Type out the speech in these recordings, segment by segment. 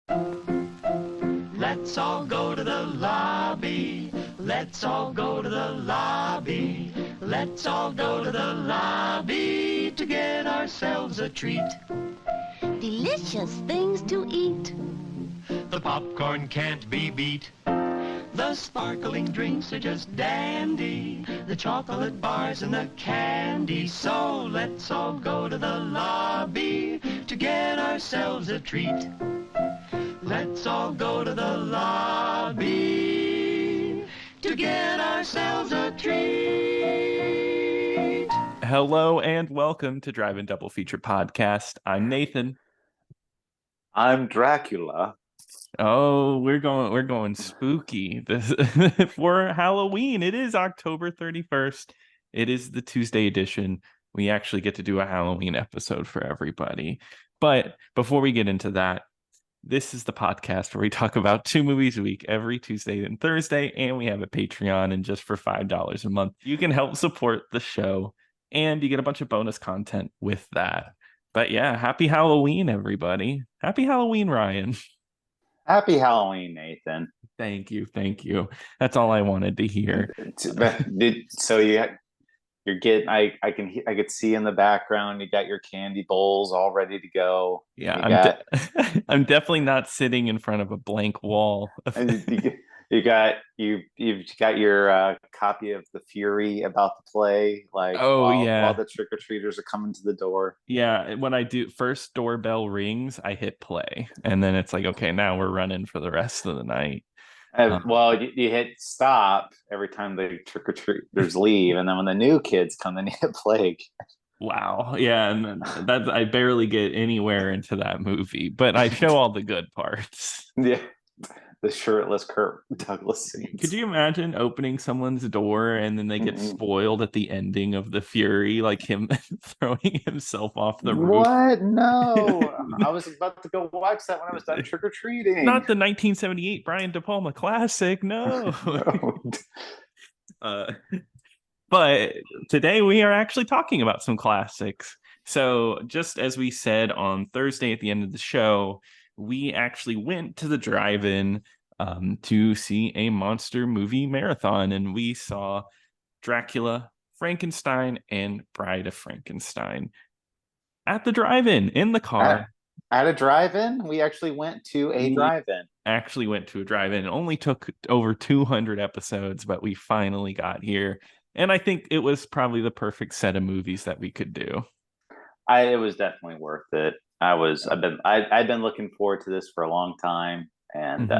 Let's all go to the lobby. Let's all go to the lobby. Let's all go to the lobby to get ourselves a treat. Delicious things to eat. The popcorn can't be beat. The sparkling drinks are just dandy. The chocolate bars and the candy. So let's all go to the lobby to get ourselves a treat. Let's all go to the lobby to get ourselves a treat. Hello and welcome to Drive-In Double Feature Podcast. I'm Nathan. I'm Dracula. Oh, we're going spooky. For Halloween. It is October 31st. It is the Tuesday edition. We actually get to do a Halloween episode for everybody. But before we get into that, this is the podcast where we talk about 2 movies a week every Tuesday and Thursday, and we have a Patreon, and just for $5 a month, you can help support the show, and you get a bunch of bonus content with that. But yeah, happy Halloween, everybody. Happy Halloween, Ryan. Happy Halloween, Nathan. Thank you. That's all I wanted to hear. So you're getting. I could see in the background. You got your candy bowls all ready to go. Yeah, I'm definitely not sitting in front of a blank wall. You've got your copy of The Fury about to play. While the trick or treaters are coming to the door. Yeah, when I do first doorbell rings, I hit play, and then it's like, okay, now we're running for the rest of the night. You hit stop every time the trick or treaters leave, and then when the new kids come, then you hit play. Wow, yeah, and that I barely get anywhere into that movie, but I show all the good parts. Yeah, the shirtless Kirk Douglas scenes. Could you imagine opening someone's door and then they get spoiled at the ending of The Fury, like him throwing himself off the roof? What? No, I was about to go watch that when I was done trick or treating. Not the 1978 Brian De Palma classic, no. But today we are actually talking about some classics. So just as we said on Thursday at the end of the show, we actually went to the drive-in to see a monster movie marathon, and we saw Dracula, Frankenstein, and Bride of Frankenstein at the drive-in in the car. At a drive-in? We actually went to a drive-in. It only took over 200 episodes, but we finally got here. And I think it was probably the perfect set of movies that we could do. It was definitely worth it. I've been looking forward to this for a long time, and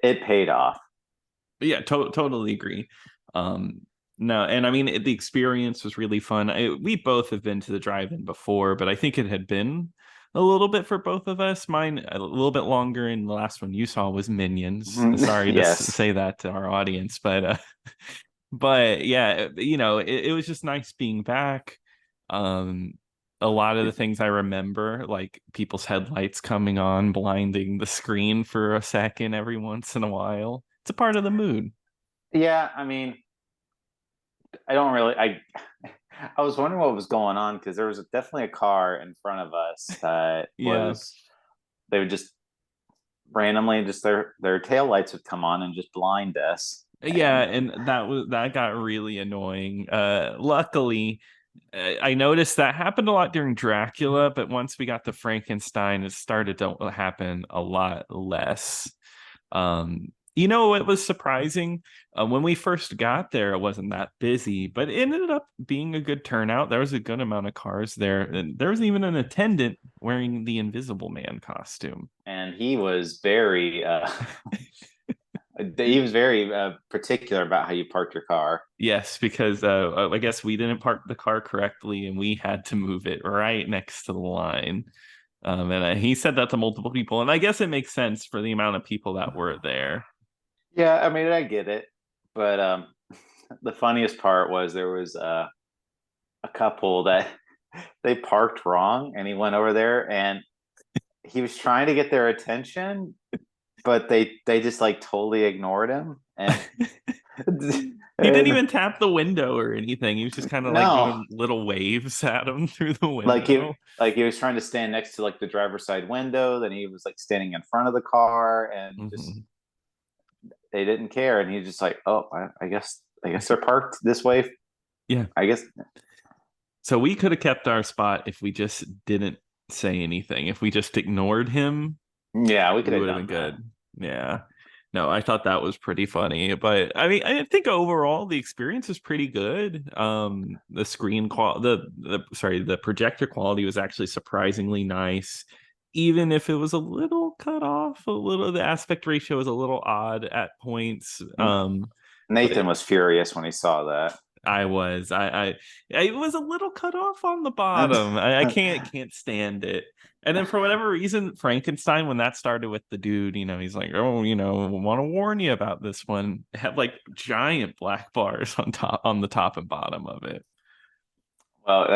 it paid off. Yeah, totally agree. No, and I mean the experience was really fun. We both have been to the drive-in before, but I think it had been a little bit for both of us. Mine a little bit longer, and the last one you saw was Minions. Sorry to say that to our audience, but yeah, it was just nice being back. A lot of the things I remember, like people's headlights coming on, blinding the screen for a second every once in a while. It's a part of the mood. Yeah, I mean, I was wondering what was going on, because there was definitely a car in front of us that they would just randomly, just their tail lights would come on and just blind us. Yeah, and that got really annoying. Luckily, I noticed that happened a lot during Dracula, but once we got to Frankenstein, it started to happen a lot less. It was surprising. When we first got there, it wasn't that busy, but it ended up being a good turnout. There was a good amount of cars there, and there was even an attendant wearing the Invisible Man costume. And he was very particular about how you parked your car. Yes, because I guess we didn't park the car correctly, and we had to move it right next to the line. And he said that to multiple people, and I guess it makes sense for the amount of people that were there. Yeah, I mean, I get it, but the funniest part was there was a couple that they parked wrong, and he went over there and he was trying to get their attention, but they just like totally ignored him, and He didn't even tap the window or anything. He was just kind of like No, doing little waves at him through the like he window. like he was trying to stand next to like the driver's side window, then he was like standing in front of the car, and just Hmm. they didn't care, and he's just like, oh, I guess they're parked this way. Yeah. I guess. So we could have kept our spot if we just didn't say anything. If we just ignored him, Yeah, we could we have would have been done that. good. Yeah. No, I thought that was pretty funny. But I mean, I think overall the experience is pretty good. The screen quality, the projector quality was actually surprisingly nice. Even if it was a little cut off, the aspect ratio was a little odd at points. But Nathan was furious when he saw that. I was a little cut off on the bottom. I can't stand it. And then for whatever reason, Frankenstein, when that started with the dude, he's like, oh, want to warn you about this one. It had like giant black bars on the top and bottom of it. Well,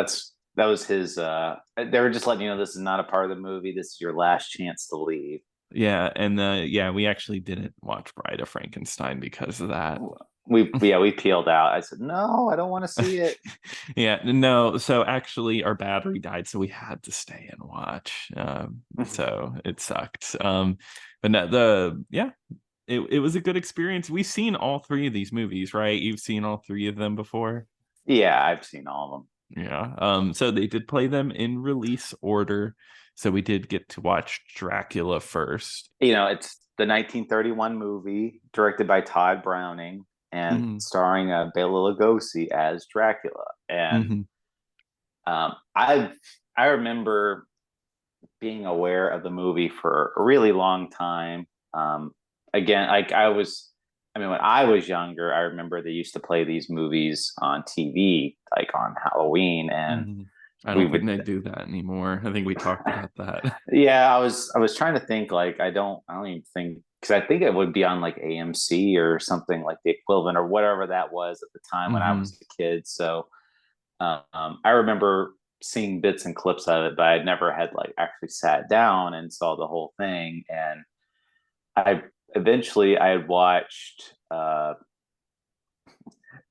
that was his. They were just letting you know this is not a part of the movie. This is your last chance to leave. Yeah, and we actually didn't watch Bride of Frankenstein because of that. We peeled out. I said, no, I don't want to see it. Yeah, no. So actually, our battery died, so we had to stay and watch. So it sucked. But no, it was a good experience. We've seen all three of these movies, right? You've seen all three of them before. Yeah, I've seen all of them. Yeah. So they did play them in release order. So we did get to watch Dracula first. It's the 1931 movie directed by Todd Browning and starring Bela Lugosi as Dracula. And I remember being aware of the movie for a really long time. Again, when I was younger, I remember they used to play these movies on TV, like on Halloween, and I don't think they do that anymore. I think we talked about that. Yeah, I was trying to think, like, I don't even think, because I think it would be on like AMC or something like the equivalent or whatever that was at the time when I was a kid. So I remember seeing bits and clips of it, but I never had like actually sat down and saw the whole thing. And I had watched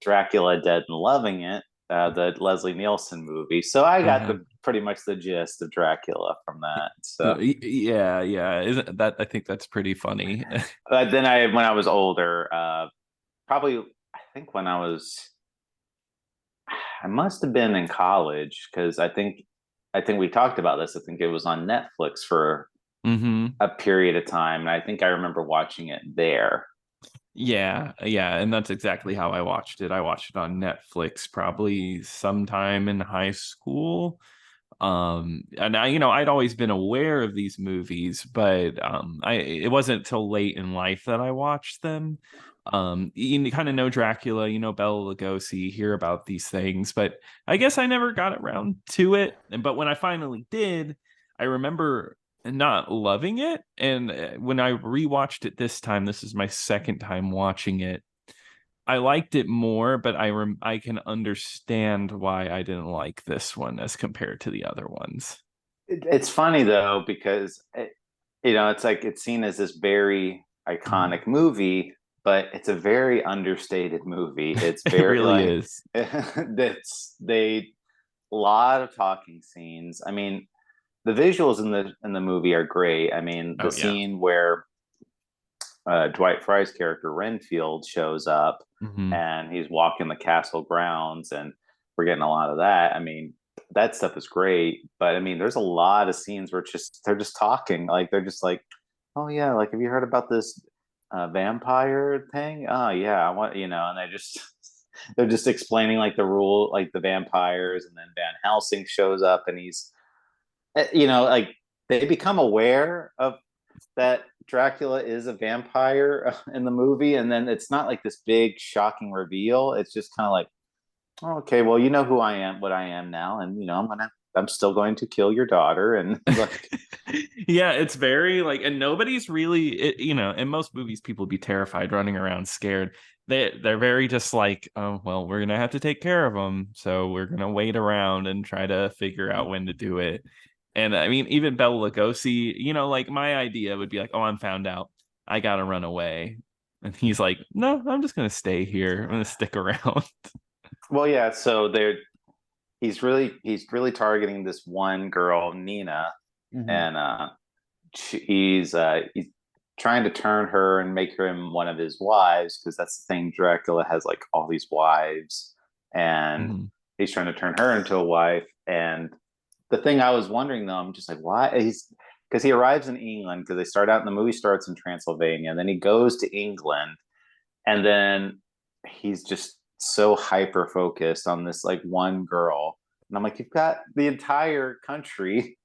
Dracula Dead and Loving It, the Leslie Nielsen movie. So I got pretty much the gist of Dracula from that. So yeah. Isn't that, I think that's pretty funny. But then when I was older, probably I think when I must have been in college, because I think we talked about this. I think it was on Netflix for a period of time, and I think I remember watching it there. Yeah, and that's exactly how I watched it. I watched it on Netflix probably sometime in high school. And I'd always been aware of these movies, but it wasn't till late in life that I watched them. You kind of know Dracula, Bela Lugosi, hear about these things, but I guess I never got around to it. But when I finally did, I remember not loving it. And when I rewatched it this time, this is my second time watching it, I liked it more, but I can understand why I didn't like this one as compared to the other ones. It's funny though, because it's like it's seen as this very iconic movie, but it's a very understated movie. It's It very really like is. a lot of talking scenes. I mean, the visuals in the movie are great. I mean, the scene where Dwight Fry's character Renfield shows up and he's walking the castle grounds, and we're getting a lot of that. I mean, that stuff is great, but I mean, there's a lot of scenes where they're just talking, like they're just like, oh yeah, like have you heard about this vampire thing? Oh yeah, I want, and they're just explaining like the rule, like the vampires, and then Van Helsing shows up and he's like they become aware of that Dracula is a vampire in the movie, and then it's not like this big shocking reveal. It's just kind of like, oh, okay, well, you know who I am, what I am now, and I'm still going to kill your daughter, and like, yeah, it's very like, and nobody's really, in most movies, people be terrified, running around scared. They're very just like, oh well, we're gonna have to take care of them, so we're gonna wait around and try to figure out when to do it. And I mean, even Bela Lugosi, like my idea would be like, oh, I'm found out, I gotta run away. And he's like, no, I'm just gonna stay here. I'm gonna stick around. Well, yeah. So he's really targeting this one girl, Nina, Mhm. and he's trying to turn her and make her one of his wives because that's the thing. Dracula has like all these wives, and Mhm. he's trying to turn her into a wife. And the thing I was wondering though, I'm just like, why? He's because he arrives in England because they start out in the movie starts in Transylvania, and then he goes to England, and then he's just so hyper focused on this like one girl, and I'm like, you've got the entire country.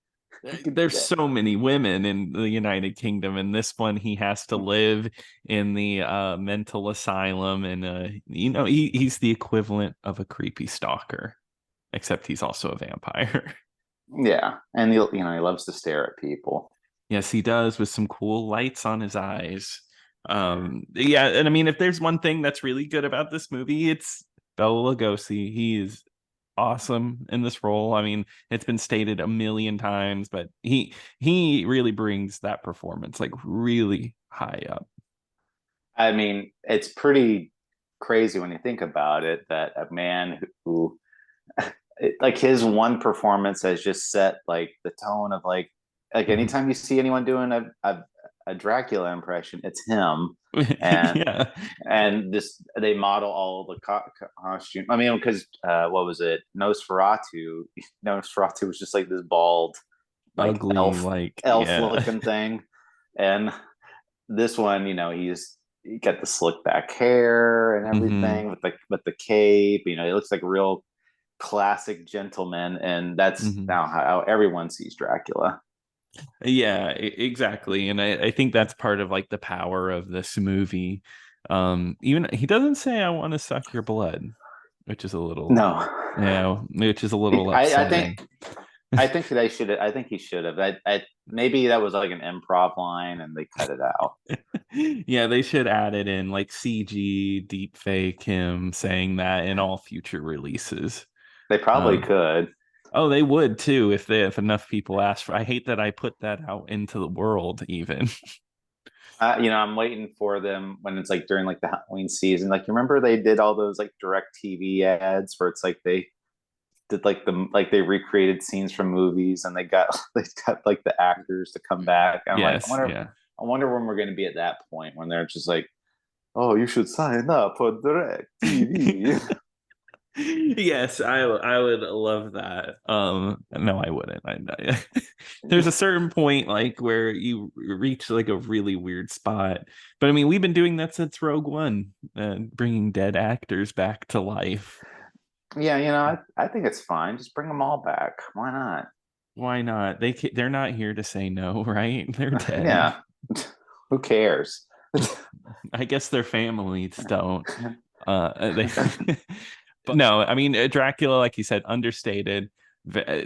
You could, There's so many women in the United Kingdom, and this one he has to live in the mental asylum, and he's the equivalent of a creepy stalker, except he's also a vampire. yeah, and he loves to stare at people. Yes, he does, with some cool lights on his eyes. Yeah, and I mean, if there's one thing that's really good about this movie, it's Bela Lugosi. He is awesome in this role. I mean, it's been stated a million times, but he really brings that performance like really high up. I mean, it's pretty crazy when you think about it that a man who like his one performance has just set like the tone of like anytime you see anyone doing a Dracula impression, it's him. And Yeah. this they model all the costume. I mean, because what was it? Nosferatu. Nosferatu was just like this bald, like Ugly, like, elf yeah. looking thing, and this one, he's he got the slick back hair and Hmm. everything with the cape. He looks like a real classic gentleman, and that's Hmm. now how everyone sees Dracula. Yeah, exactly. And I think that's part of like the power of this movie. Even he doesn't say I want to suck your blood, which is a little, No, which is a little I upsetting. think I think they should. I think he should have. Maybe that was like an improv line, and they cut it out. Yeah, they should add it in like CG deep fake him saying that in all future releases. They probably Um, could. oh, they would too if enough people asked for. I hate that I put that out into the world even. I'm waiting for them when it's like during like the Halloween season. Like, you remember they did all those like direct TV ads where it's like they did like they recreated scenes from movies and they got like the actors to come back. And I'm like, Yes, yeah. I wonder when we're going to be at that point when they're just like, oh, you should sign up for direct TV. Yes, I would love that. No, I wouldn't. There's a certain point like where you reach like a really weird spot. But I mean, we've been doing that since Rogue One, bringing dead actors back to life. Yeah, I think it's fine. Just bring them all back. Why not? Why not? They're not here to say no, right? They're dead. Yeah. Who cares? I guess their families don't. They But no, I mean, Dracula, like you said, understated,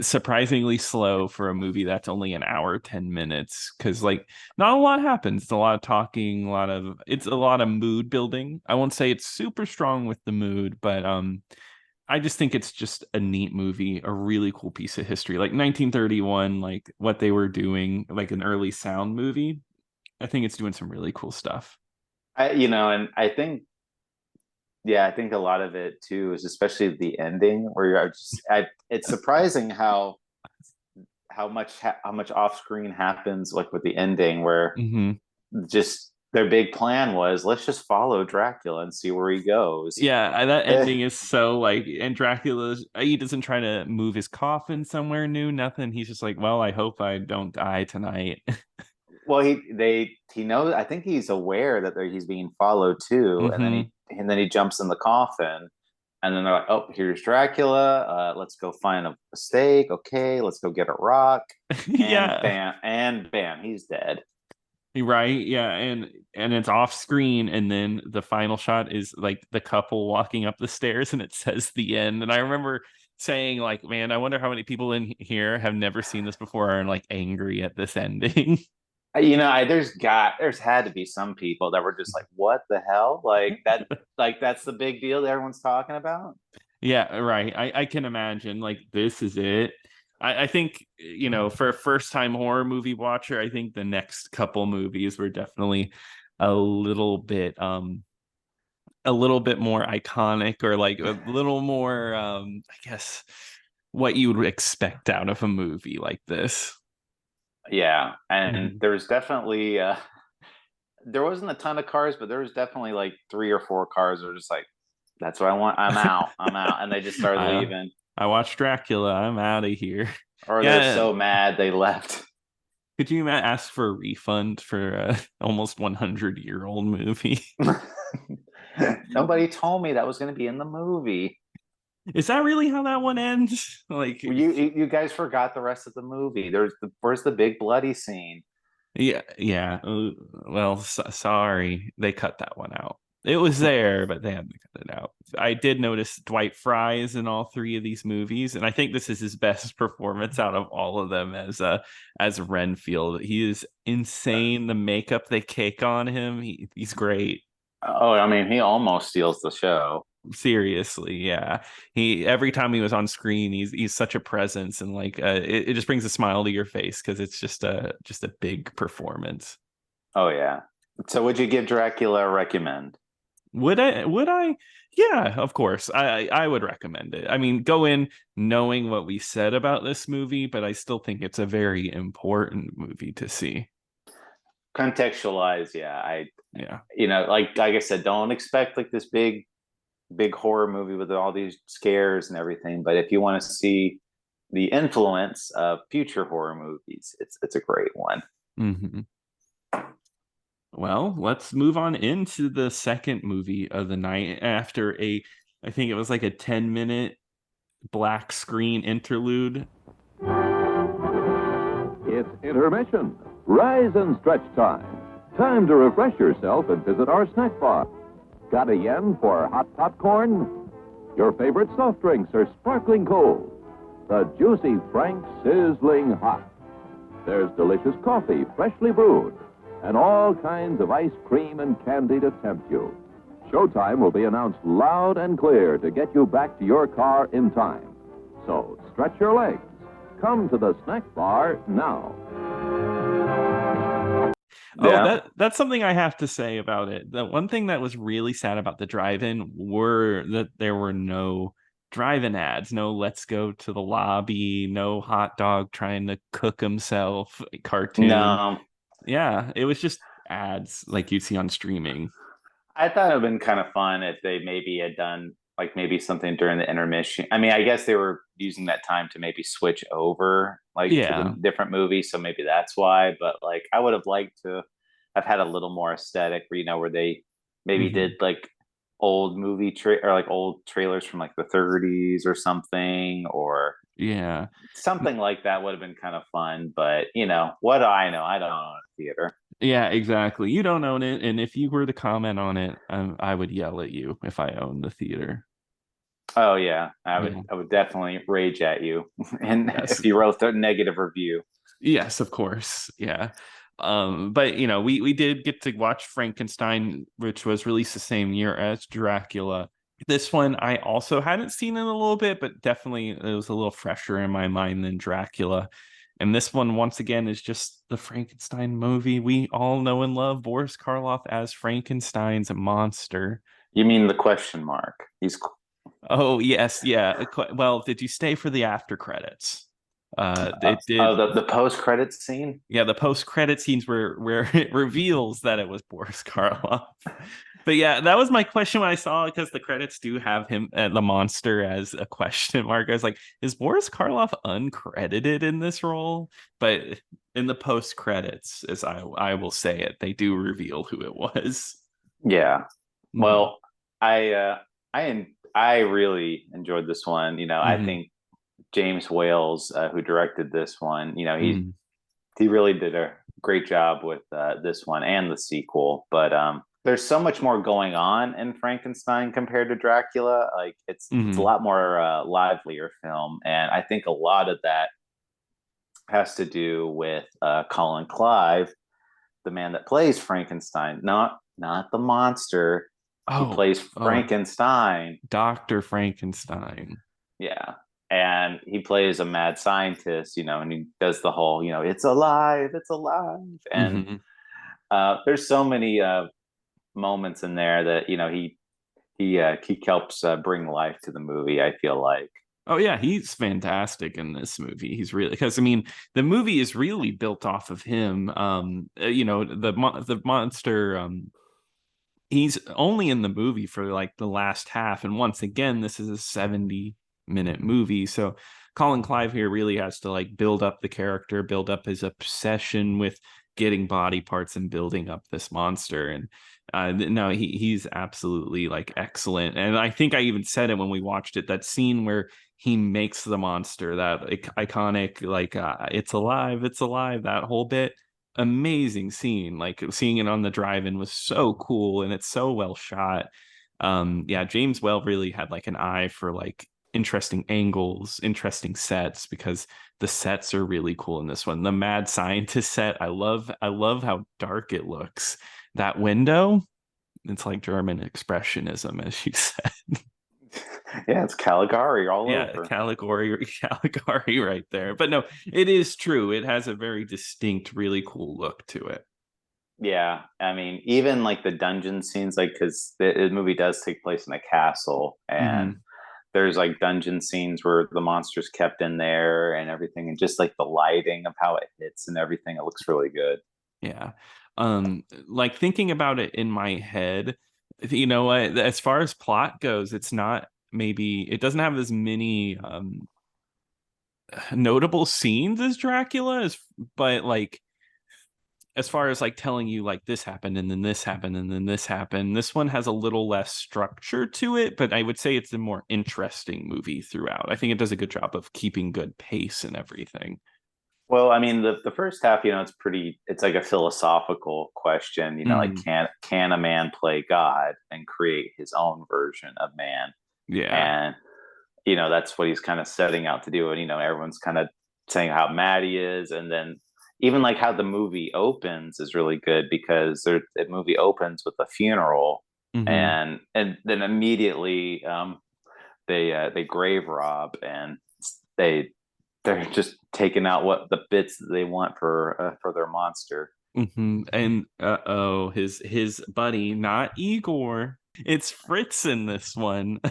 surprisingly slow for a movie that's only an hour, 10 minutes. Cause like not a lot happens. It's a lot of talking, it's a lot of mood building. I won't say it's super strong with the mood, but I just think it's just a neat movie, a really cool piece of history. Like 1931, like what they were doing, like an early sound movie. I think it's doing some really cool stuff. And I think, yeah, I think a lot of it too is especially the ending where it's surprising how much off screen happens like with the ending where Hmm. just their big plan was let's just follow Dracula and see where he goes. Yeah, that ending is so like, and Dracula's, he doesn't try to move his coffin somewhere new, nothing. He's just like, well, I hope I don't die tonight. Well, he knows. I think he's aware that he's being followed too, and then Hmm. he jumps in the coffin, and then they're like, "Oh, here's Dracula. Let's go find a stake. Okay, let's go get a rock." Yeah, And bam, he's dead. right. Yeah, and it's off screen, and then the final shot is like the couple walking up the stairs, and it says the end. And I remember saying, like, man, I wonder how many people in here have never seen this before and like angry at this ending. There's had to be some people that were just like, "What the hell?" Like that's the big deal that everyone's talking about. Yeah, right. I can imagine like this is it. I think, for a first time horror movie watcher, I think the next couple movies were definitely a little bit more iconic, or like a little more I guess what you would expect out of a movie like this. Yeah, and Mhm. there was definitely there wasn't a ton of cars, but there was definitely like 3 or 4 cars that were just like, that's what I want. I'm out, and they just started I leaving, I watched Dracula. I'm out of here. or they're Yeah. so mad they left. Could you ask for a refund for a almost 100-year-old movie? Nobody told me that was going to be in the movie. Is that really how that one ends? Like, You guys forgot the rest of the movie. Where's the big bloody scene? yeah, yeah. Well, sorry, they cut that one out. It was there, but they had to cut it out. I did notice Dwight Fry is in all three of these movies, and I think this is his best performance out of all of them as Renfield. He is insane. The makeup they cake on him, he's great. Oh, I mean, he almost steals the show. Seriously, yeah. He every time he was on screen, he's such a presence, and like it just brings a smile to your face because it's just a big performance. Oh yeah. So would you give Dracula a recommend? Would I? Yeah, of course. I would recommend it. I mean, go in knowing what we said about this movie, but I still think it's a very important movie to see. Contextualize, yeah. Yeah. Like I said, don't expect like this big horror movie with all these scares and everything. But if you want to see the influence of future horror movies, it's a great one. Hmm. Well, let's move on into the second movie of the night after I think it was like a 10-minute black screen interlude. It's intermission. Rise and stretch time. Time to refresh yourself and visit our snack bar. Got a yen for hot popcorn? Your favorite soft drinks are sparkling cold. The juicy Frank sizzling hot. There's delicious coffee, freshly brewed, and all kinds of ice cream and candy to tempt you. Showtime will be announced loud and clear to get you back to your car in time. So stretch your legs. Come to the snack bar now. Oh, Yeah. that's something I have to say about it. The one thing that was really sad about the drive-in were that there were no drive-in ads, no let's go to the lobby, no hot dog trying to cook himself cartoon. No, Yeah, it was just ads like you'd see on streaming. I thought it would have been kind of fun if they maybe had done like maybe something during the intermission. I mean, I guess they were using that time to maybe switch over like to Yeah. the different movies, so maybe that's why. But like, I would have liked to have had a little more aesthetic, where they maybe Hmm. did like old or like old trailers from like the 30s or something, or Yeah. something like that would have been kind of fun. But what do I know? I don't own a theater. Yeah, exactly. You don't own it, and if you were to comment on it, I would yell at you if I owned the theater. Oh yeah, I would Yeah. I would definitely rage at you, and Yes. if you wrote a negative review. Yes, of course. Yeah. But we did get to watch Frankenstein, which was released the same year as Dracula. This one I also hadn't seen in a little bit, but definitely it was a little fresher in my mind than Dracula. And this one, once again, is just the Frankenstein movie we all know and love. Boris Karloff as Frankenstein's monster. You mean the question mark? Oh, yes, yeah. Well, did you stay for the after credits? It did. The post credit scene. Yeah, the post credit scenes where it reveals that it was Boris Karloff. But yeah, that was my question when I saw it, because the credits do have him, the monster, as a question mark. I was like, is Boris Karloff uncredited in this role? But in the post credits, as I will say it, they do reveal who it was. Yeah. Mhm. Well, I really enjoyed this one. I Mhm. think James Wales, who directed this one, Mhm. he really did a great job with this one and the sequel. But there's so much more going on in Frankenstein compared to Dracula. Like it's a Mhm. lot more livelier film, and I think a lot of that has to do with Colin Clive, the man that plays Frankenstein, not the monster. He Oh, plays oh, Frankenstein. Dr. Frankenstein. Yeah. And he plays a mad scientist, and he does the whole, it's alive, it's alive. And Mhm. there's so many moments in there that he helps bring life to the movie, I feel like. Oh yeah, he's fantastic in this movie. He's really, because I mean, the movie is really built off of him. The monster. He's only in the movie for like the last half, and once again, this is a 70-minute movie, so Colin Clive here really has to like build up the character, build up his obsession with getting body parts and building up this monster. And no, he's absolutely like excellent. And I think I even said it when we watched it, that scene where he makes the monster, that iconic like it's alive, it's alive, that whole bit, amazing scene. Like seeing it on the drive-in was so cool, and it's so well shot. Yeah, James Whale really had like an eye for like interesting angles, interesting sets, because the sets are really cool in this one. The mad scientist set, I love how dark it looks. That window, it's like German expressionism, as you said. Yeah, it's Caligari all over. Caligari right there. But no, it is true. It has a very distinct, really cool look to it. Yeah, I mean, even like the dungeon scenes, like because the movie does take place in a castle, and there's like dungeon scenes where the monster's kept in there and everything, and just like the lighting of how it hits and everything, it looks really good. Yeah. Like thinking about it in my head, you know what, as far as plot goes, it's not, maybe it doesn't have as many notable scenes as Dracula, but like as far as like telling you like this happened and then this happened and then this happened, this one has a little less structure to it, but I would say it's a more interesting movie throughout. I think it does a good job of keeping good pace and everything. Well, I mean, the first half, it's like a philosophical question, like can a man play God and create his own version of man? Yeah. And that's what he's kind of setting out to do. And everyone's kind of saying how mad he is, and then even like how the movie opens is really good, because the movie opens with a funeral, and then immediately they grave rob, and they're just taking out what the bits that they want for their monster. And his buddy, not Igor, it's Fritz in this one.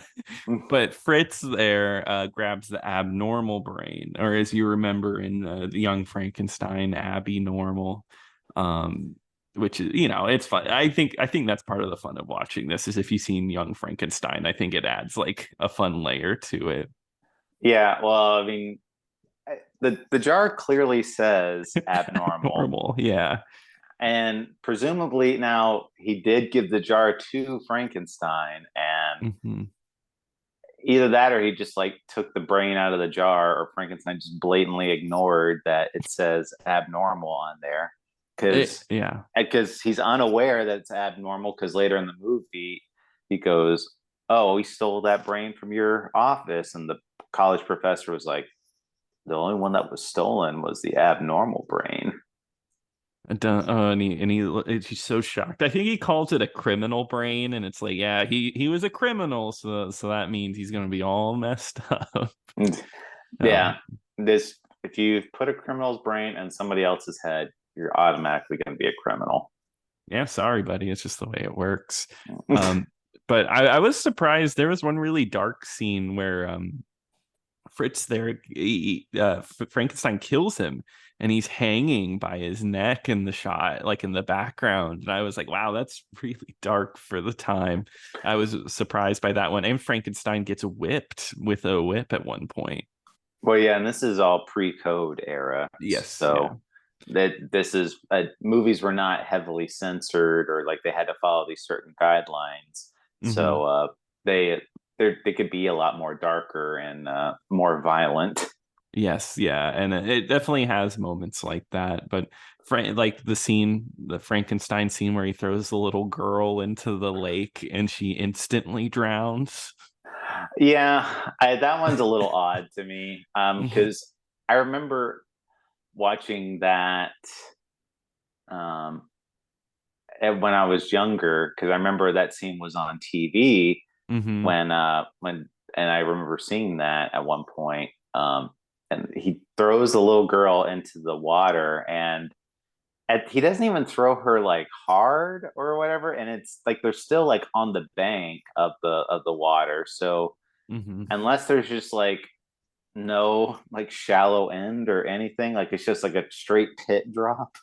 But Fritz there grabs the abnormal brain, or as you remember in the Young Frankenstein, Abby Normal, which is, it's fun. I think that's part of the fun of watching this, is if you've seen Young Frankenstein, I think it adds like a fun layer to it. Yeah, well, I mean, the jar clearly says abnormal. Normal, yeah. And presumably now he did give the jar to Frankenstein, and either that or he just like took the brain out of the jar, or Frankenstein just blatantly ignored that it says abnormal on there. Because he's unaware that it's abnormal, because later in the movie he goes, "Oh, we stole that brain from your office," and the college professor was like, "The only one that was stolen was the abnormal brain." He's so shocked. I think he calls it a criminal brain, and it's like, yeah, he was a criminal, so that means he's gonna be all messed up. Yeah, if you put a criminal's brain in somebody else's head, you're automatically going to be a criminal. Yeah, sorry, buddy. It's just the way it works. But I was surprised. There was one really dark scene where Fritz there, Frankenstein kills him, and he's hanging by his neck in the shot, like in the background. And I was like, wow, that's really dark for the time. I was surprised by that one. And Frankenstein gets whipped with a whip at one point. Well, yeah, and this is all pre-code era. Yes. So this is movies were not heavily censored, or like they had to follow these certain guidelines. So they could be a lot more darker and more violent. Yes, yeah, and it definitely has moments like that. But like the Frankenstein scene where he throws the little girl into the lake and she instantly drowns. Yeah, that one's a little odd to me, because I remember watching that when I was younger, because I remember that scene was on TV when and I remember seeing that at one point. And he throws the little girl into the water, and he doesn't even throw her like hard. hard or whatever, and it's like they're still like on the bank of the water. So unless there's just like no like shallow end or anything, like it's just like a straight pit drop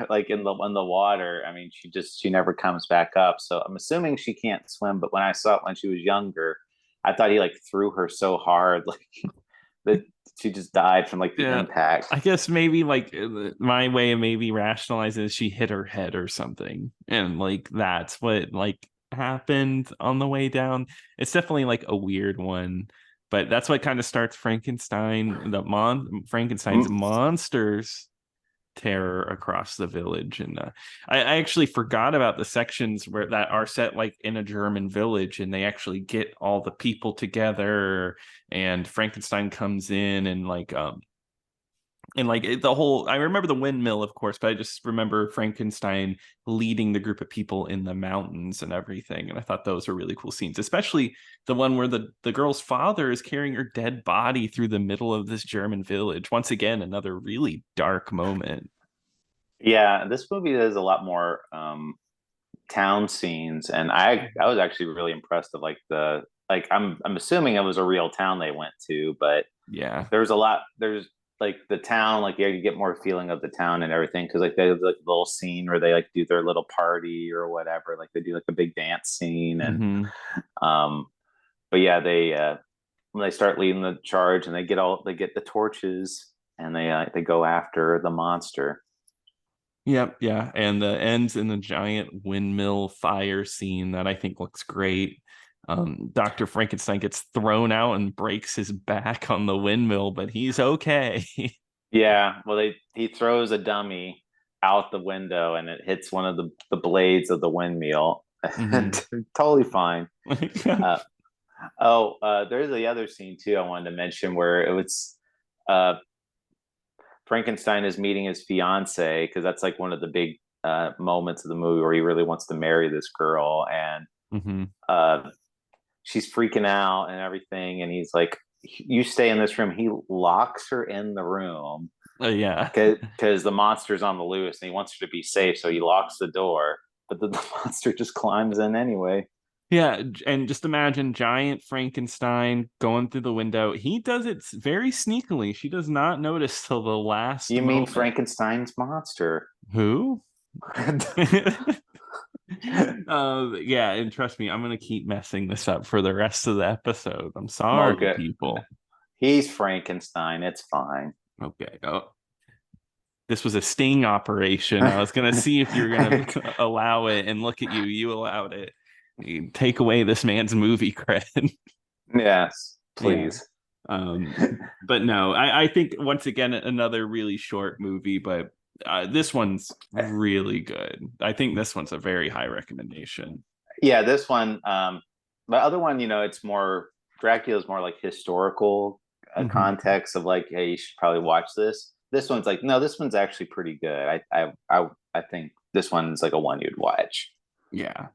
like in the water. I mean, she never comes back up. So I'm assuming she can't swim, but when I saw it when she was younger, I thought he like threw her so hard like that she just died from like the impact. I guess maybe like my way of maybe rationalizing is she hit her head or something, and like that's what like happened on the way down. It's definitely like a weird one, but that's what kind of starts Frankenstein's monsters terror across the village. And I actually forgot about the sections where that are set like in a German village, and they actually get all the people together, and Frankenstein comes in, and like the whole, I remember the windmill, of course, but I just remember Frankenstein leading the group of people in the mountains and everything. And I thought those were really cool scenes, especially the one where the girl's father is carrying her dead body through the middle of this German village. Once again, another really dark moment. Yeah, this movie has a lot more town scenes, and I was actually really impressed of like I'm assuming it was a real town they went to, but yeah, there's like the town, like you get more feeling of the town and everything, because like they have like a little scene where they like do their little party or whatever, like they do like a big dance scene, and but yeah, they when they start leading the charge and they get the torches, and they go after the monster. Yep, yeah, and the ends in the giant windmill fire scene that I think looks great. Dr. Frankenstein gets thrown out and breaks his back on the windmill, but he's okay. Yeah, well, he throws a dummy out the window, and it hits one of the blades of the windmill. Totally fine. There's the other scene too I wanted to mention, where it was Frankenstein is meeting his fiance, because that's like one of the big moments of the movie where he really wants to marry this girl, and she's freaking out and everything, and he's like, you stay in this room. He locks her in the room. Yeah, because the monster's on the loose, and he wants her to be safe, so he locks the door, but the monster just climbs in anyway. Yeah, and just imagine giant Frankenstein going through the window. He does it very sneakily. She does not notice till the last You moment. mean Frankenstein's monster? Who? Yeah, and trust me, I'm gonna keep messing this up for the rest of the episode. I'm sorry, people. He's Frankenstein. It's fine. Okay. Oh, this was a sting operation. I was gonna see if you're gonna allow it, and look at you. You allowed it. You take away this man's movie cred. Yes, please. Yeah. But no, I think once again another really short movie, but this one's really good. I think this one's a very high recommendation. Yeah, this one. The other one, it's more Dracula's more like historical context of like, hey, you should probably watch this. This one's like, no, this one's actually pretty good. I think this one's like a one you'd watch. Yeah.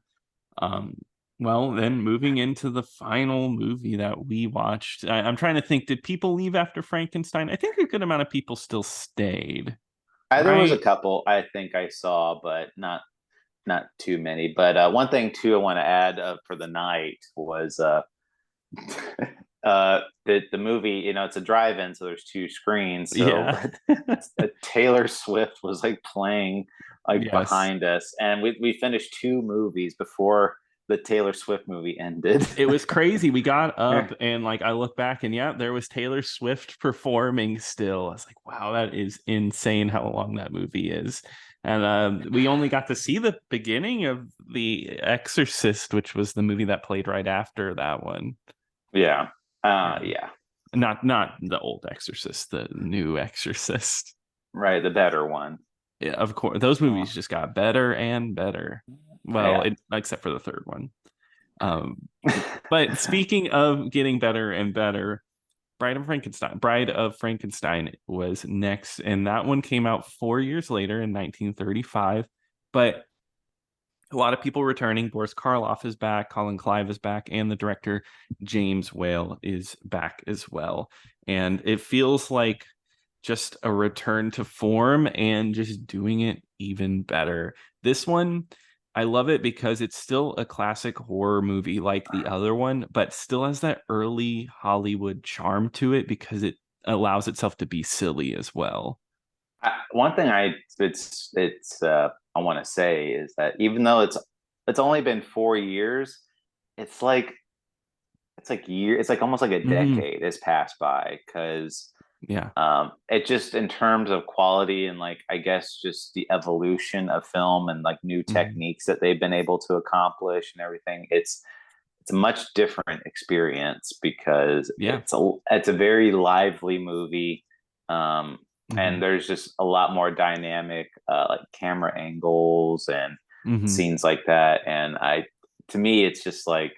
Well, then moving into the final movie that we watched, I'm trying to think, did people leave after Frankenstein? I think a good amount of people still stayed. There was a couple I think I saw, but not too many. But one thing too I want to add for the night was the movie, it's a drive-in, so there's two screens. So Taylor Swift was like playing behind us, and we finished two movies before the Taylor Swift movie ended. It was crazy. We got up and like I look back, and there was Taylor Swift performing still. I was like, wow, that is insane how long that movie is. And we only got to see the beginning of The Exorcist, which was the movie that played right after that one. Yeah. Not the old Exorcist, the new Exorcist. Right, the better one. Yeah, of course. Those movies just got better and better. Well, except for the third one. But speaking of getting better and better, Bride of Frankenstein was next, and that one came out 4 years later in 1935. But a lot of people returning. Boris Karloff is back, Colin Clive is back, and the director James Whale is back as well. And it feels like just a return to form and just doing it even better. This one, I love it because it's still a classic horror movie like the other one, but still has that early Hollywood charm to it because it allows itself to be silly as well. One thing I want to say is that even though it's only been 4 years, it's like it's like almost like a Mhm. decade has passed by because Yeah. it just in terms of quality and like I guess just the evolution of film and like new Mhm. techniques that they've been able to accomplish and everything. It's a much different experience because Yeah. it's a very lively movie, um, and Mhm. there's just a lot more dynamic like camera angles and Mhm. scenes like that. And to me, it's just like,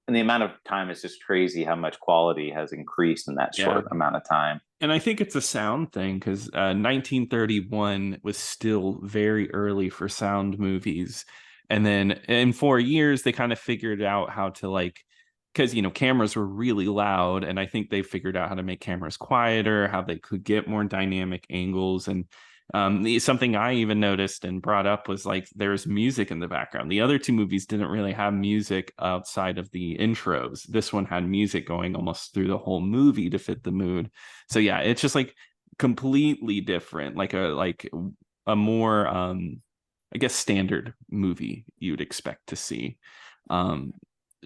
and the amount of time is just crazy how much quality has increased in that Yeah. short amount of time. And I think it's a sound thing because 1931 was still very early for sound movies. And then in 4 years, they kind of figured out how to like, because, cameras were really loud. And I think they figured out how to make cameras quieter, how they could get more dynamic angles. And something I even noticed and brought up was like there's music in the background. The other two movies didn't really have music outside of the intros. This one had music going almost through the whole movie to fit the mood. So yeah, it's just like completely different, like a more I guess standard movie you'd expect to see. Um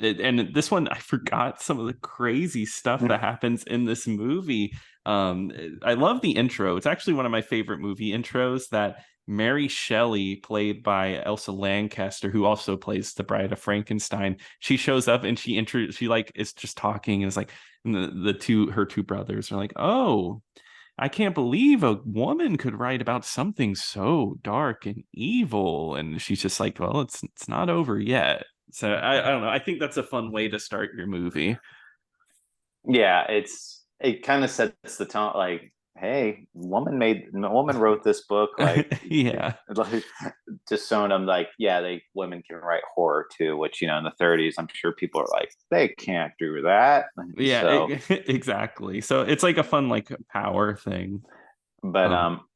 and this one, I forgot some of the crazy stuff that happens in this movie. I love the intro. It's actually one of my favorite movie intros that Mary Shelley, played by Elsa Lancaster, who also plays the Bride of Frankenstein, she shows up and she like is just talking and is like, and her two brothers are like, "Oh, I can't believe a woman could write about something so dark and evil." And she's just like, "Well, it's not over yet." So I don't know. I think that's a fun way to start your movie. Yeah, it kind of sets the tone. Like, hey, woman wrote this book. Like, Yeah. like just showing them like, yeah, women can write horror too. Which in the 30s, I'm sure people are like, they can't do that. Yeah, So, exactly. So it's like a fun like power thing. but Um,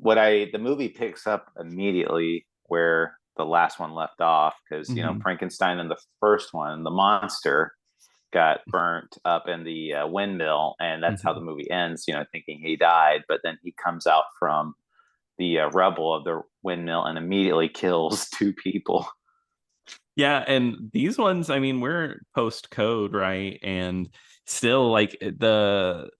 the movie picks up immediately where the last one left off because mhm, Frankenstein in the first one, the monster got burnt up in the windmill, and that's how the mhm. movie ends. Thinking he died, but then he comes out from the rubble of the windmill and immediately kills two people. Yeah, and these ones, I mean, we're post code, right? And still like the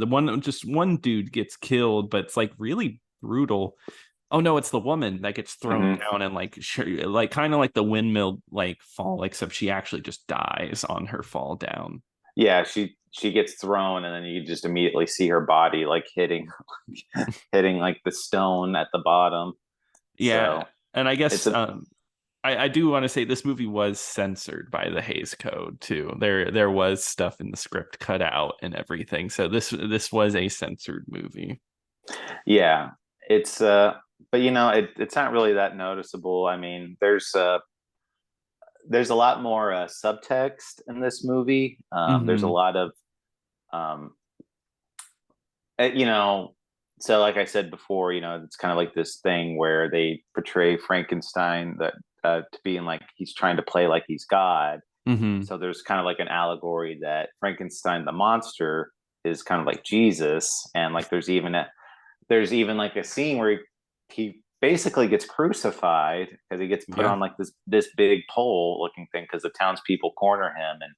one just one dude gets killed, but it's like really brutal. Oh no, it's the woman that gets thrown Mm-hmm. down and like kind of like the windmill like fall, except she actually just dies on her fall down. Yeah, she gets thrown, and then you just immediately see her body like hitting hitting like the stone at the bottom. Yeah, So and I it's guess a I do want to say this movie was censored by the Hays Code too. There was stuff in the script cut out and everything. So this was a censored movie. yeah, it's but it's not really that noticeable. I mean, there's a lot more subtext in this movie. There's a Hmm. lot of um, uh, you know, so like I said before, it's kind of like this thing where they portray Frankenstein that to being like he's trying to play like he's God. Hmm. So there's kind of like an allegory that Frankenstein the monster is kind of like Jesus, and like there's even like a scene where he basically gets crucified because he gets put Yeah. on like this big pole looking thing because the townspeople corner him and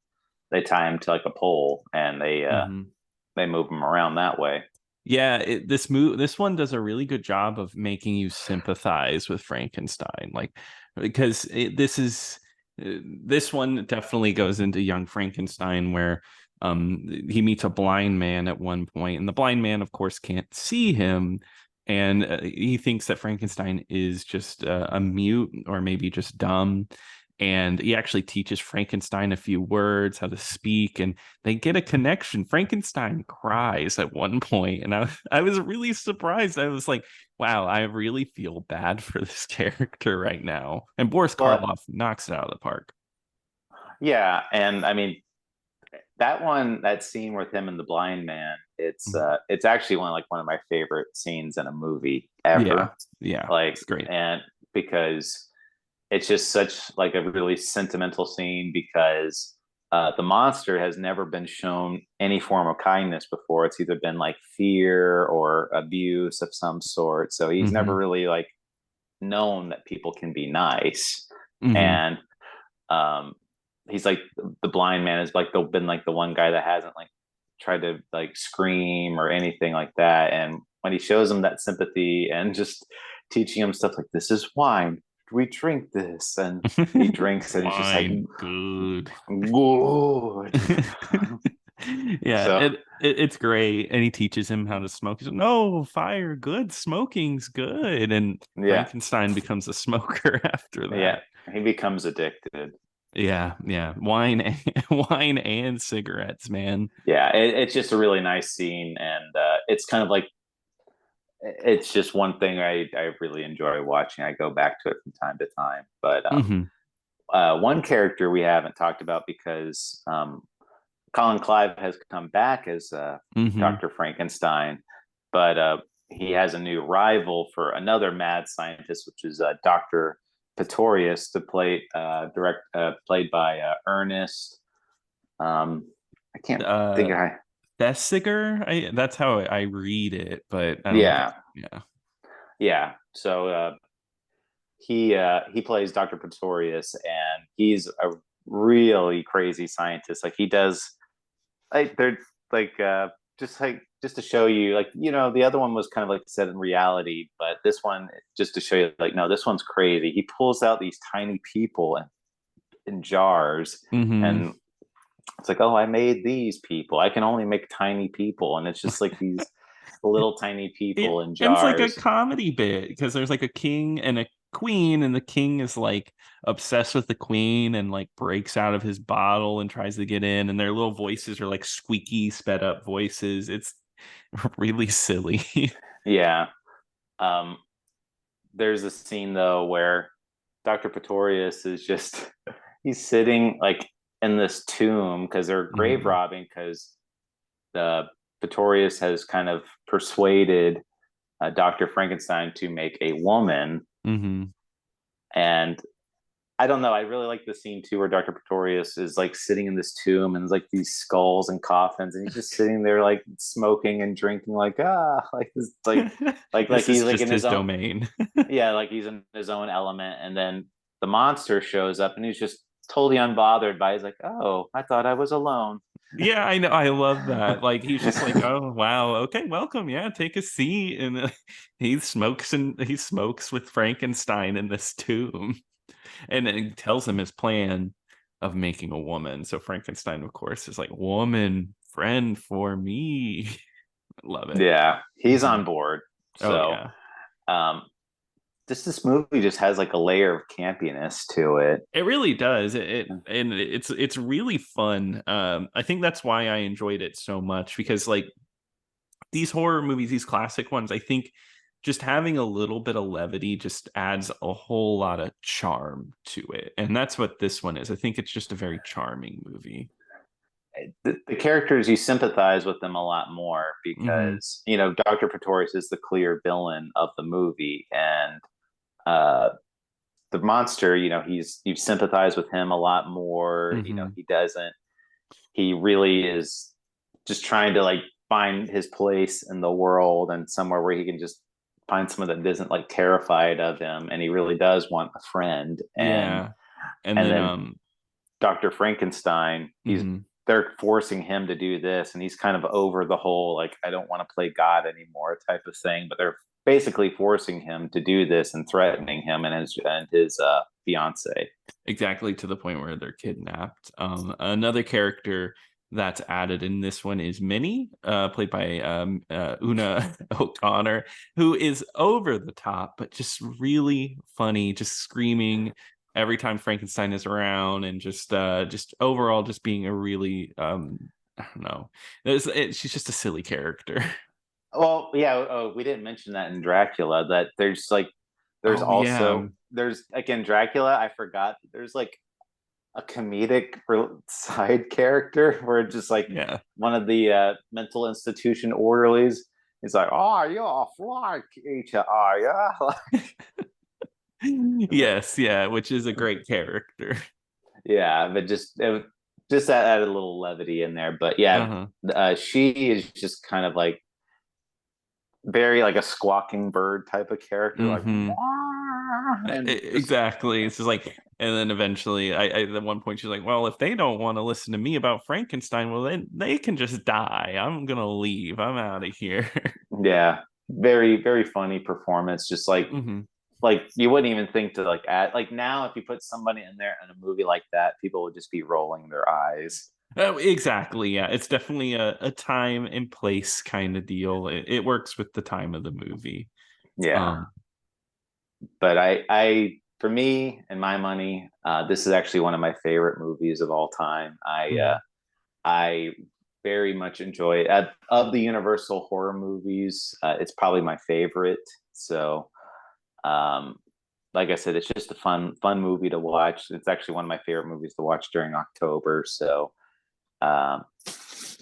they tie him to like a pole and Hmm. they move him around that way. Yeah, this one does a really good job of making you sympathize with Frankenstein, like because this one definitely goes into young Frankenstein where he meets a blind man at one point, and the blind man, of course, can't see him, and he thinks that Frankenstein is just a mute or maybe just dumb. And he actually teaches Frankenstein a few words, how to speak, and they get a connection. Frankenstein cries at one point, and I was really surprised. I was like, wow, I really feel bad for this character right now. And Boris Well, Karloff knocks it out of the park. yeah, and I mean that scene with him and the blind man it's actually one of my favorite scenes in a movie ever. Yeah, like it's great. And because it's just such like a really sentimental scene, because the monster has never been shown any form of kindness before. It's either been like fear or abuse of some sort. So he's never really like known that people can be nice. And he's like, the blind man is like been like the one guy that hasn't like tried to like scream or anything like that. And when he shows him that sympathy and just teaching him stuff like, this is wine, we drink this, and he drinks and he's just like, good. Yeah, So it's great. And he teaches him how to smoke. He's like, no, fire, good, smoking's good. And Frankenstein becomes a smoker after that. Yeah, he becomes addicted. Yeah, wine and cigarettes, man. Yeah, it's just a really nice scene, and it's kind of like, it's just one thing I really enjoy watching. I go back to it from time to time. But one character we haven't talked about, because Colin Clive has come back as Dr. Frankenstein, but he has a new rival for another mad scientist, which is Dr. Pretorius, played by Ernest. I can't think of Bessiger. That's how I read it, but I don't yeah. So he plays Dr. Pretorius, and he's a really crazy scientist. Like, he does like, they're like just to show you, like, the other one was kind of like set in reality, but this one, just to show you, like, no, this one's crazy. He pulls out these tiny people in jars, and it's like, oh, I made these people. I can only make tiny people, and it's just like these little tiny people in jars. And it's like a comedy bit, because there's like a king and a queen, and the king is like obsessed with the queen and like breaks out of his bottle and tries to get in, and their little voices are like squeaky, sped up voices. It's really silly. Yeah. There's a scene though where Dr. Pretorius is just he's sitting like in this tomb, because they're grave robbing, because the Pretorius has kind of persuaded Dr. Frankenstein to make a woman. And I don't know, I really like the scene too, where Dr. Pretorius is like sitting in this tomb, and there's like these skulls and coffins, and he's just sitting there like smoking and drinking, like like this, like he's like in his own domain. Yeah, like he's in his own element. And then the monster shows up, and he's just totally unbothered by it. He's like, oh, I thought I was alone. Yeah, I know. I love that. Like, he's just like, oh wow, okay, welcome. Yeah, take a seat. And he smokes with Frankenstein in this tomb, and then he tells him his plan of making a woman. So Frankenstein, of course, is like, woman, friend for me. Love it. Yeah, he's on board. So this movie just has like a layer of campiness to it. It really does. And it's really fun. I think that's why I enjoyed it so much, because like these horror movies, these classic ones, I think just having a little bit of levity just adds a whole lot of charm to it. And that's what this one is. I think it's just a very charming movie. The characters, you sympathize with them a lot more, because Dr. Pretorius is the clear villain of the movie, and the monster, you sympathize with him a lot more. He really is just trying to like find his place in the world, and somewhere where he can just find someone that isn't like terrified of him, and he really does want a friend. And then Dr. Frankenstein, they're forcing him to do this, and he's kind of over the whole like, I don't want to play God anymore type of thing, but they're basically forcing him to do this and threatening him and his fiance. Exactly, to the point where they're kidnapped. Another character that's added in this one is Minnie, played by Una O'Connor, who is over the top, but just really funny, just screaming every time Frankenstein is around, and just overall just being a really I don't know. She's just a silly character. Well, yeah. We didn't mention that in Dracula, that there's like in Dracula, I forgot, there's like a comedic side character where just like one of the mental institution orderlies is like, "Oh, you're a fly eater, are you?" Yes, yeah, which is a great character. Yeah, but just that added a little levity in there. But yeah, she is just kind of like very like a squawking bird type of character, like and exactly. It's just like, and then eventually, I at one point she's like, "Well, if they don't want to listen to me about Frankenstein, well, then they can just die. I'm gonna leave. I'm out of here." Yeah, very very funny performance. Just like you wouldn't even think to like add like now if you put somebody in there in a movie like that, people would just be rolling their eyes. Oh, exactly. Yeah, it's definitely a time and place kind of deal. It works with the time of the movie. Yeah. But I for me and my money, this is actually one of my favorite movies of all time. I very much enjoy it. Of the Universal horror movies, it's probably my favorite. So, like I said, it's just a fun movie to watch. It's actually one of my favorite movies to watch during October. So, um,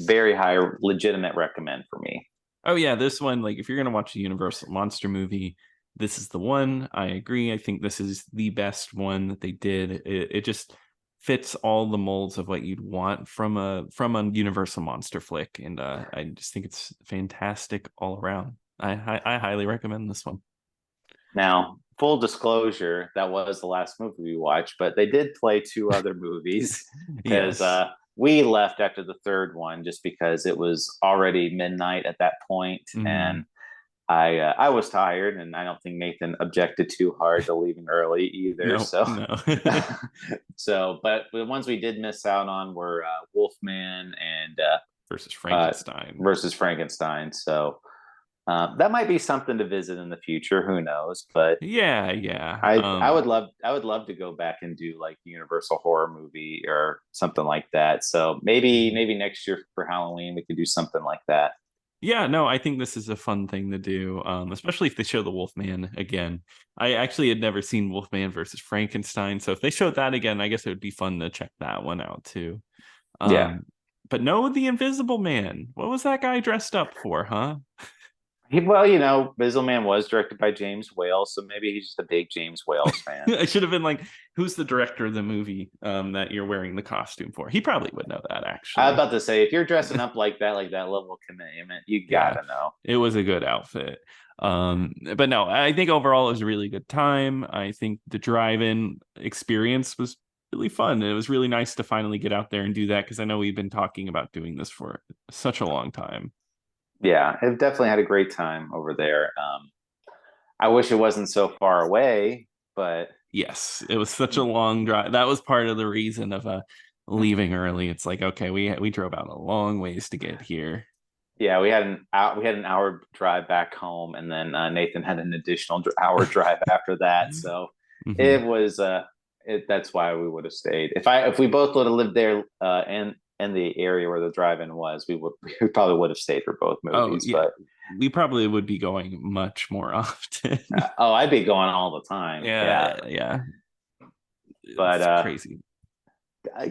very high legitimate recommend for me. Oh yeah, this one, like if you're gonna watch a Universal monster movie, this is the one. I agree. I think this is the best one that they did. It just fits all the molds of what you'd want from a Universal monster flick, and I just think it's fantastic all around. I highly recommend this one. Now, full disclosure, that was the last movie we watched, but they did play two other movies because we left after the third one just because it was already midnight at that point, and I was tired, and I don't think Nathan objected too hard to leaving early either. So, but the ones we did miss out on were Wolfman and versus Frankenstein. So that might be something to visit in the future. Who knows? But yeah. I would love to go back and do like Universal horror movie or something like that. So maybe next year for Halloween we could do something like that. Yeah, no, I think this is a fun thing to do, especially if they show the Wolfman again. I actually had never seen Wolfman versus Frankenstein, so if they showed that again, I guess it would be fun to check that one out too. But no, the Invisible Man. What was that guy dressed up for, huh? Well, Invisible Man was directed by James Whale, so maybe he's just a big James Whale's fan. I should have been like, who's the director of the movie that you're wearing the costume for? He probably would know that, actually. I was about to say, if you're dressing up like that level of commitment, you gotta know. It was a good outfit. But no, I think overall it was a really good time. I think the drive-in experience was really fun. It was really nice to finally get out there and do that because I know we've been talking about doing this for such a long time. Yeah, I've definitely had a great time over there. I wish it wasn't so far away, but yes, it was such a long drive. That was part of the reason of leaving early. It's like, okay, we drove out a long ways to get here. Yeah, we had an hour drive back home, and then Nathan had an additional hour drive after that. So it was that's why we would have stayed. If we both would have lived there in the area where the drive-in was, we probably would have stayed for both movies. Oh, yeah. But we probably would be going much more often. I'd be going all the time. Yeah. But crazy.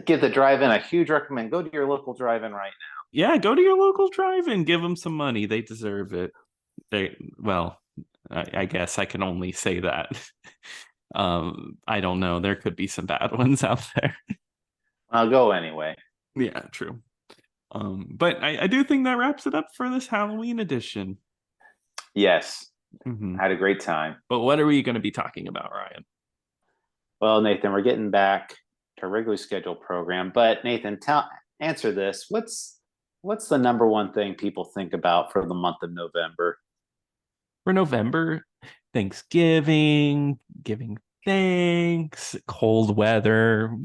Give the drive-in a huge recommend. Go to your local drive-in right now. Yeah, go to your local drive-in. Give them some money. They deserve it. I guess I can only say that. I don't know. There could be some bad ones out there. I'll go anyway. Yeah, true. But I do think that wraps it up for this Halloween edition. Yes. Had a great time. But what are we going to be talking about, Ryan? Well, Nathan, we're getting back to our regularly scheduled program. But Nathan, answer this. What's the number one thing people think about for the month of November? For November, Thanksgiving, giving thanks, cold weather,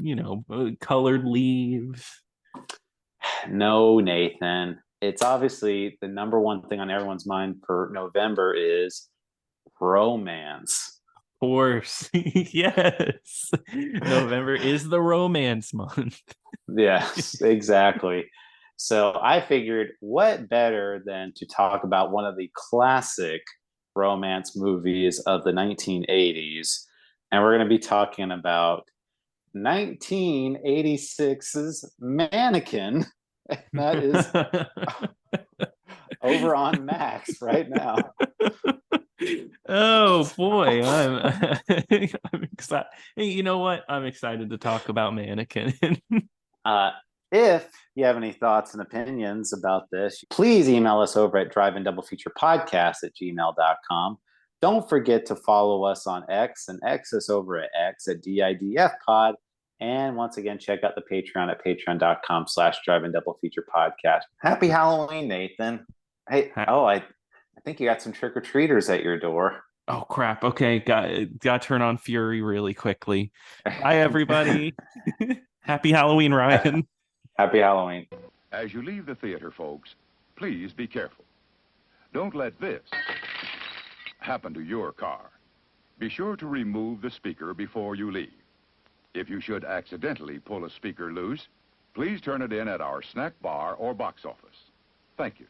colored leaves. No, Nathan. It's obviously the number one thing on everyone's mind for November is romance. Of course. Yes. November is the romance month. Yes, exactly. So I figured what better than to talk about one of the classic romance movies of the 1980s. And we're going to be talking about 1986's Mannequin. That is over on Max right now. Oh boy, I'm excited. Hey, you know what? I'm excited to talk about Mannequin. If you have any thoughts and opinions about this, please email us over at drive-in-double-feature-podcast@gmail.com. Don't forget to follow us on X and X us over at X at DIDFpod. And once again, check out the Patreon at patreon.com/drive-in-double-feature-podcast. Happy Halloween, Nathan. Hey, I think you got some trick-or-treaters at your door. Oh crap. Okay, got to turn on Fury really quickly. Bye everybody. Happy Halloween, Ryan. Happy Halloween. As you leave the theater, folks, please be careful. Don't let this happen to your car. Be sure to remove the speaker before you leave. If you should accidentally pull a speaker loose, please turn it in at our snack bar or box office. Thank you.